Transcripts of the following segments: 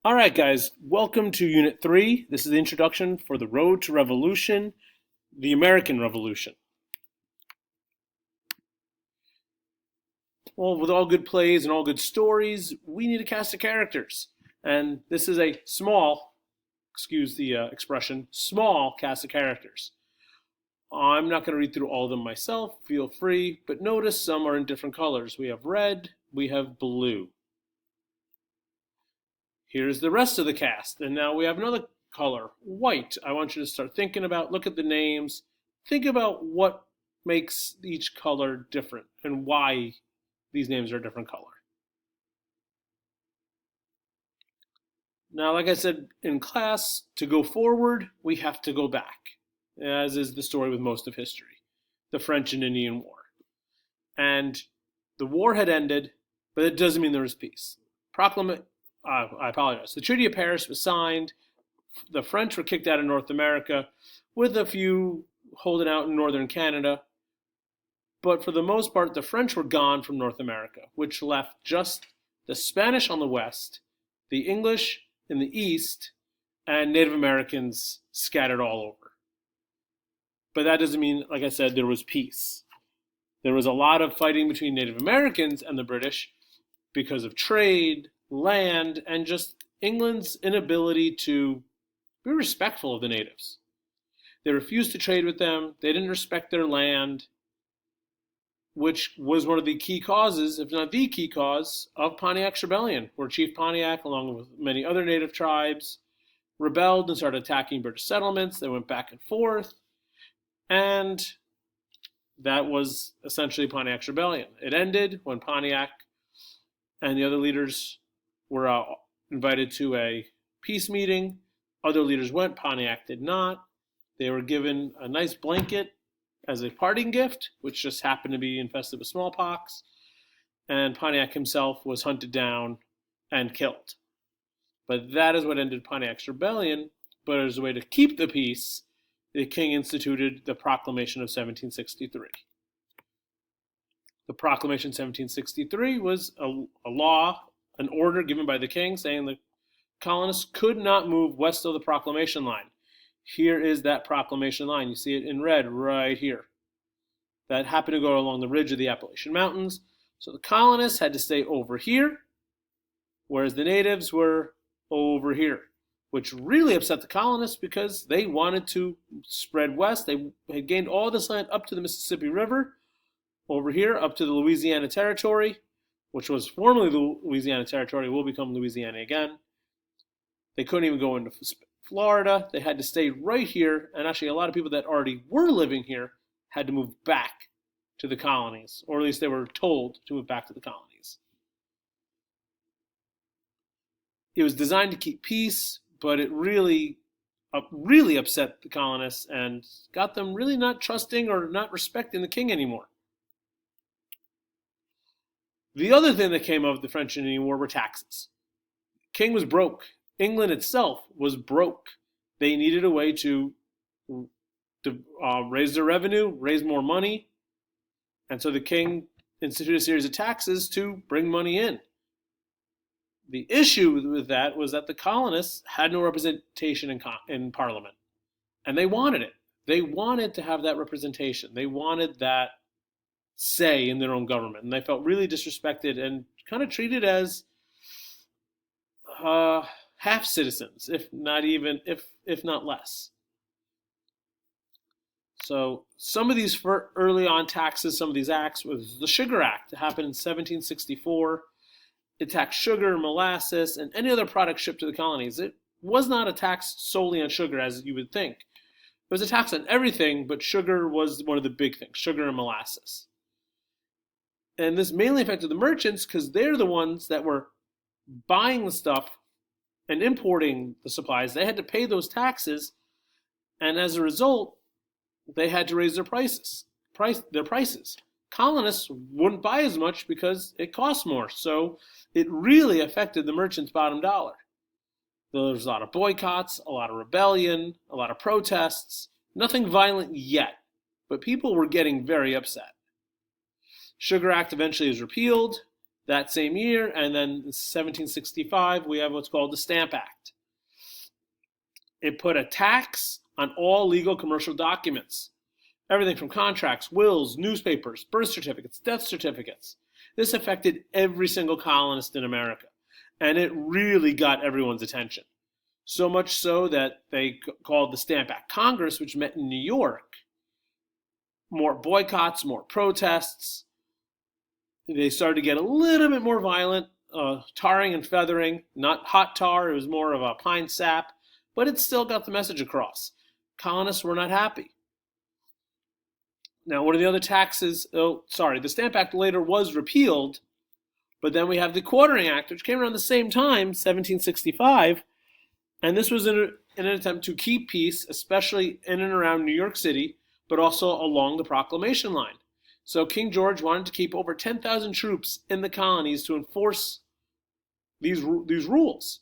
All right, guys, welcome to Unit 3. This is the introduction for the Road to Revolution, the American Revolution. Well, with all good plays and all good stories, we need a cast of characters. And this is a small, excuse the expression, small cast of characters. I'm not going to read through all of them myself, feel free, but notice some are in different colors. We have red, we have blue. Here's the rest of the cast, and now we have another color, white. I want you to start thinking about, look at the names, think about what makes each color different and why these names are a different color. Now, like I said in class, to go forward, we have to go back, as is the story with most of history, the French and Indian War. And the war had ended, but it doesn't mean there was peace. I apologize. The Treaty of Paris was signed. The French were kicked out of North America, with a few holding out in northern Canada. But for the most part, the French were gone from North America, which left just the Spanish on the west, the English in the east, and Native Americans scattered all over. But that doesn't mean, like I said, there was peace. There was a lot of fighting between Native Americans and the British because of trade, land, and just England's inability to be respectful of the natives. They refused to trade with them. They didn't respect their land, which was one of the key causes, if not the key cause, of Pontiac's rebellion, where Chief Pontiac, along with many other native tribes, rebelled and started attacking British settlements. They went back and forth, and that was essentially Pontiac's rebellion. It ended when Pontiac and the other leaders were invited to a peace meeting. Other leaders went, Pontiac did not. They were given a nice blanket as a parting gift, which just happened to be infested with smallpox, and Pontiac himself was hunted down and killed. But that is what ended Pontiac's rebellion. But as a way to keep the peace, the king instituted the Proclamation of 1763. The Proclamation of 1763 was a law, an order given by the king saying the colonists could not move west of the proclamation line. Here is that proclamation line. You see it in red right here. That happened to go along the ridge of the Appalachian Mountains. So the colonists had to stay over here, whereas the natives were over here, which really upset the colonists because they wanted to spread west. They had gained all this land up to the Mississippi River, over here up to the Louisiana Territory, which was formerly the Louisiana Territory, will become Louisiana again. They couldn't even go into Florida. They had to stay right here, and actually a lot of people that already were living here had to move back to the colonies, or at least they were told to move back to the colonies. It was designed to keep peace, but it really upset the colonists and got them really not trusting or not respecting the king anymore. The other thing that came of the French and Indian War were taxes. The king was broke. England itself was broke. They needed a way to raise their revenue, raise more money, and so the king instituted a series of taxes to bring money in. The issue with that was that the colonists had no representation in Parliament, and they wanted it. They wanted to have that representation. They wanted that say in their own government, and they felt really disrespected and kind of treated as half citizens, if not less. So some of these early on taxes, some of these acts, was the Sugar Act. It happened in 1764. It taxed sugar, molasses, and any other product shipped to the colonies. It was not a tax solely on sugar, as you would think. It was a tax on everything, but sugar was one of the big things, sugar and molasses. And this mainly affected the merchants because they're the ones that were buying the stuff and importing the supplies. They had to pay those taxes, and as a result, they had to raise their prices. Colonists wouldn't buy as much because it cost more, so it really affected the merchants' bottom dollar. There was a lot of boycotts, a lot of rebellion, a lot of protests. Nothing violent yet, but people were getting very upset. Sugar Act eventually is repealed, that same year. And then in 1765, we have what's called the Stamp Act. It put a tax on all legal commercial documents, everything from contracts, wills, newspapers, birth certificates, death certificates. This affected every single colonist in America, and it really got everyone's attention. So much so that they called the Stamp Act Congress, which met in New York. More boycotts, more protests. They started to get a little bit more violent, tarring and feathering. Not hot tar, it was more of a pine sap, but it still got the message across. Colonists were not happy. Now, what are the other taxes? The Stamp Act later was repealed, but then we have the Quartering Act, which came around the same time, 1765, and this was in an attempt to keep peace, especially in and around New York City, but also along the Proclamation line. So King George wanted to keep over 10,000 troops in the colonies to enforce these rules.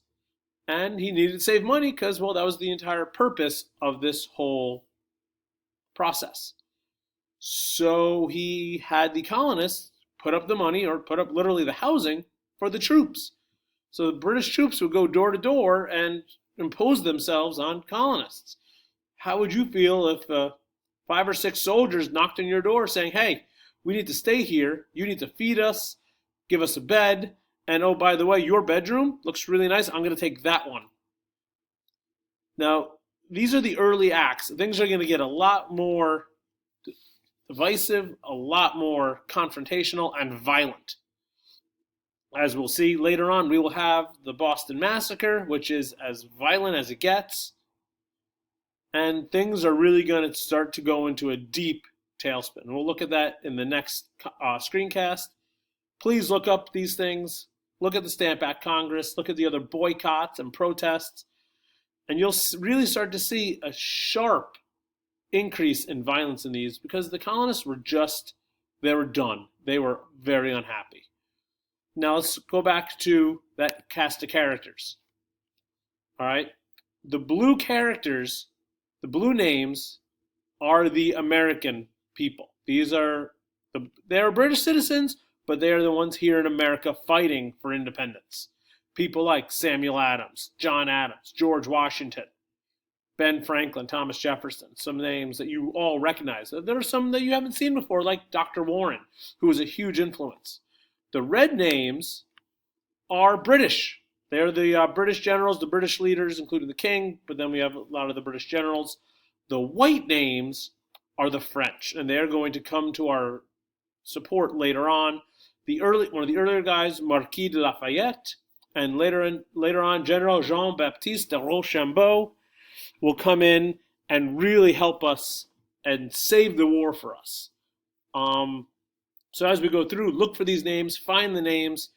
And he needed to save money because, well, that was the entire purpose of this whole process. So he had the colonists put up the money, or put up literally the housing, for the troops. So the British troops would go door to door and impose themselves on colonists. How would you feel if 5 or 6 soldiers knocked on your door saying, hey, we need to stay here, you need to feed us, give us a bed, and oh, by the way, your bedroom looks really nice, I'm going to take that one. Now, these are the early acts. Things are going to get a lot more divisive, a lot more confrontational and violent. As we'll see later on, we will have the Boston Massacre, which is as violent as it gets. And things are really going to start to go into a deep tailspin. We'll look at that in the next screencast. Please look up these things. Look at the Stamp Act Congress. Look at the other boycotts and protests. And you'll really start to see a sharp increase in violence in these, because the colonists were they were done. They were very unhappy. Now let's go back to that cast of characters. All right. The blue characters, the blue names, are the American people. They are British citizens, but they are the ones here in America fighting for independence. People like Samuel Adams, John Adams, George Washington, Ben Franklin, Thomas Jefferson, some names that you all recognize. There are some that you haven't seen before, like Dr. Warren, who was a huge influence. The red names are British. They're the British generals, the British leaders, including the king, but then we have a lot of the British generals. The white names are the French, and they're going to come to our support later on. One of the earlier guys, Marquis de Lafayette, and later on, General Jean-Baptiste de Rochambeau will come in and really help us and save the war for us. So as we go through, look for these names, find the names.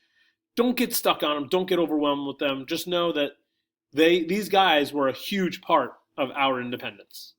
Don't get stuck on them. Don't get overwhelmed with them. Just know that these guys were a huge part of our independence.